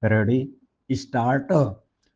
Ready start.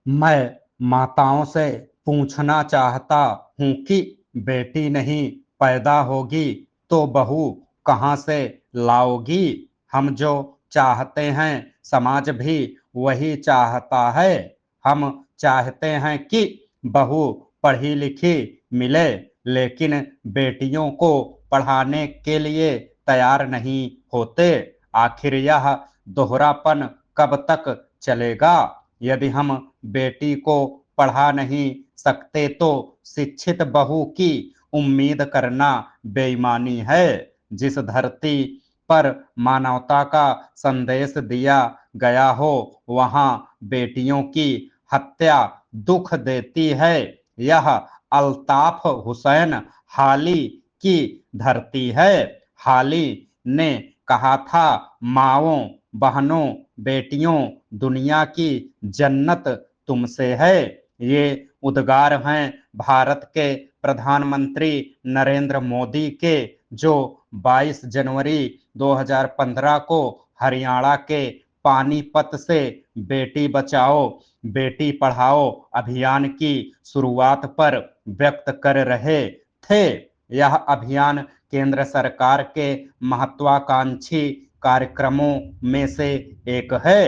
मैं माताओं से पूछना चाहता हूँ कि बेटी नहीं पैदा होगी तो बहू कहाँ से लाओगी। हम जो चाहते हैं समाज भी वही चाहता है। हम चाहते हैं कि बहू पढ़ी लिखी मिले, लेकिन बेटियों को पढ़ाने के लिए तैयार नहीं होते। आखिर यह दोहरापन कब तक चलेगा। यदि हम बेटी को पढ़ा नहीं सकते तो शिक्षित बहू की उम्मीद करना बेईमानी है। जिस धरती पर मानवता का संदेश दिया गया हो वहां बेटियों की हत्या दुख देती है। यह अल्ताफ हुसैन हाली की धरती है। हाली ने कहा था, माओं बहनों बेटियों दुनिया की जन्नत तुमसे है। ये उद्गार हैं भारत के प्रधानमंत्री नरेंद्र मोदी के, जो 22 जनवरी 2015 को हरियाणा के पानीपत से बेटी बचाओ बेटी पढ़ाओ अभियान की शुरुआत पर व्यक्त कर रहे थे। यह अभियान केंद्र सरकार के महत्वाकांक्षी कार्यक्रमों में से एक है।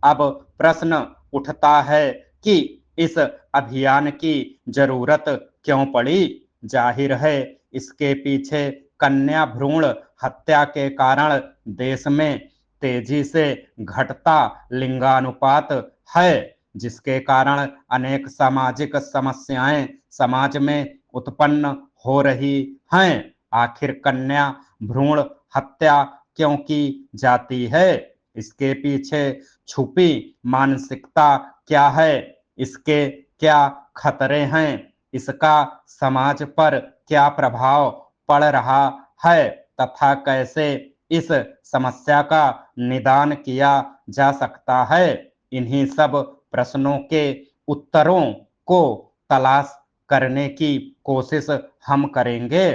अब प्रश्न उठता है कि इस अभियान की जरूरत क्यों पड़ी। जाहिर है इसके पीछे कन्या भ्रूण हत्या के कारण देश में तेजी से घटता लिंगानुपात है, जिसके कारण अनेक सामाजिक समस्याएं समाज में उत्पन्न हो रही हैं। आखिर कन्या भ्रूण हत्या क्यों की जाती है, इसके पीछे छुपी मानसिकता क्या है, इसके क्या खतरे हैं, इसका समाज पर क्या प्रभाव पड़ रहा है तथा कैसे इस समस्या का निदान किया जा सकता है। इन्हीं सब प्रश्नों के उत्तरों को तलाश करने की कोशिश हम करेंगे।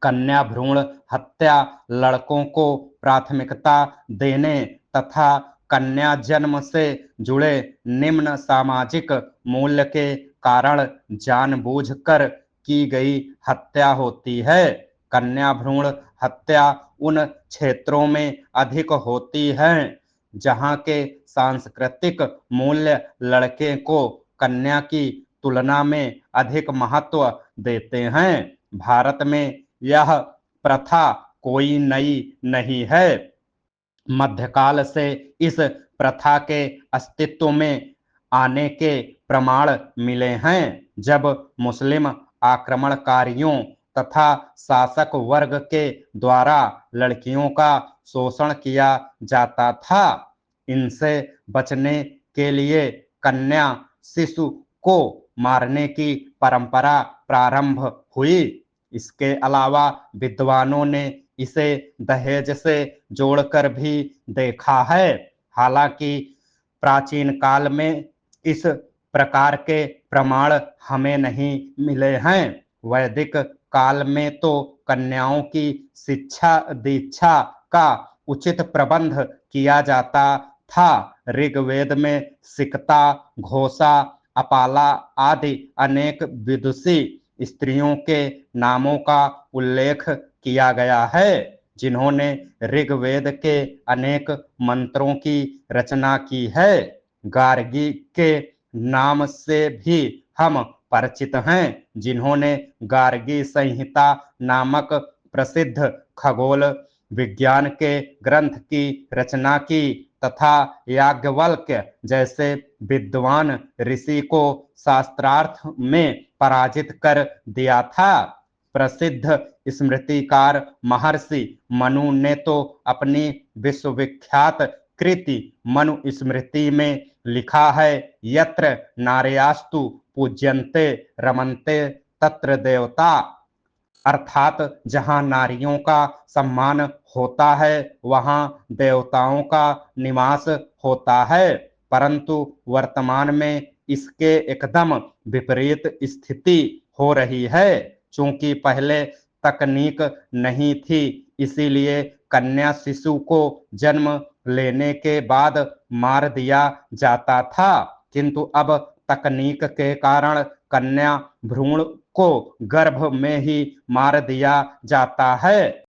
कन्या भ्रूण हत्या लड़कों को प्राथमिकता देने तथा कन्या जन्म से जुड़े निम्न सामाजिक मूल्य के कारण जानबूझकर की गई हत्या होती है। कन्या भ्रूण हत्या उन क्षेत्रों में अधिक होती है जहां के सांस्कृतिक मूल्य लड़के को कन्या की तुलना में अधिक महत्व देते हैं। भारत में यह प्रथा कोई नई नहीं है। मध्यकाल से इस प्रथा के अस्तित्व में आने के प्रमाण मिले हैं। जब मुस्लिम आक्रमणकारियों तथा शासक वर्ग के द्वारा लड़कियों का शोषण किया जाता था, इनसे बचने के लिए कन्या शिशु को मारने की परंपरा प्रारंभ हुई। इसके अलावा विद्वानों ने इसे दहेज से जोड़कर भी देखा है। हालांकि प्राचीन काल में इस प्रकार के प्रमाण हमें नहीं मिले हैं। वैदिक काल में तो कन्याओं की शिक्षा दीक्षा का उचित प्रबंध किया जाता था। ऋग्वेद में सिकता, घोषा, अपाला आदि अनेक विदुषी स्त्रियों के नामों का उल्लेख किया गया है, जिन्होंने ऋग्वेद के अनेक मंत्रों की रचना की है। गार्गी के नाम से भी हम परिचित हैं, जिन्होंने गार्गी संहिता नामक प्रसिद्ध खगोल विज्ञान के ग्रंथ की रचना की तथा याज्ञवल्क्य जैसे विद्वान ऋषि को शास्त्रार्थ में पराजित कर दिया था। प्रसिद्ध स्मृतिकार महर्षि मनु ने तो अपनी विश्वविख्यात कृति मनु स्मृति में लिखा है, यत्र नार्यास्तु पूज्यन्ते रमन्ते तत्र देवता। अर्थात जहां नारियों का सम्मान होता है वहां देवताओं का निवास होता है। परंतु वर्तमान में इसके एकदम विपरीत स्थिति हो रही है। चूंकि पहले तकनीक नहीं थी, इसीलिए कन्या शिशु को जन्म लेने के बाद मार दिया जाता था, किंतु अब तकनीक के कारण कन्या भ्रूण को गर्भ में ही मार दिया जाता है।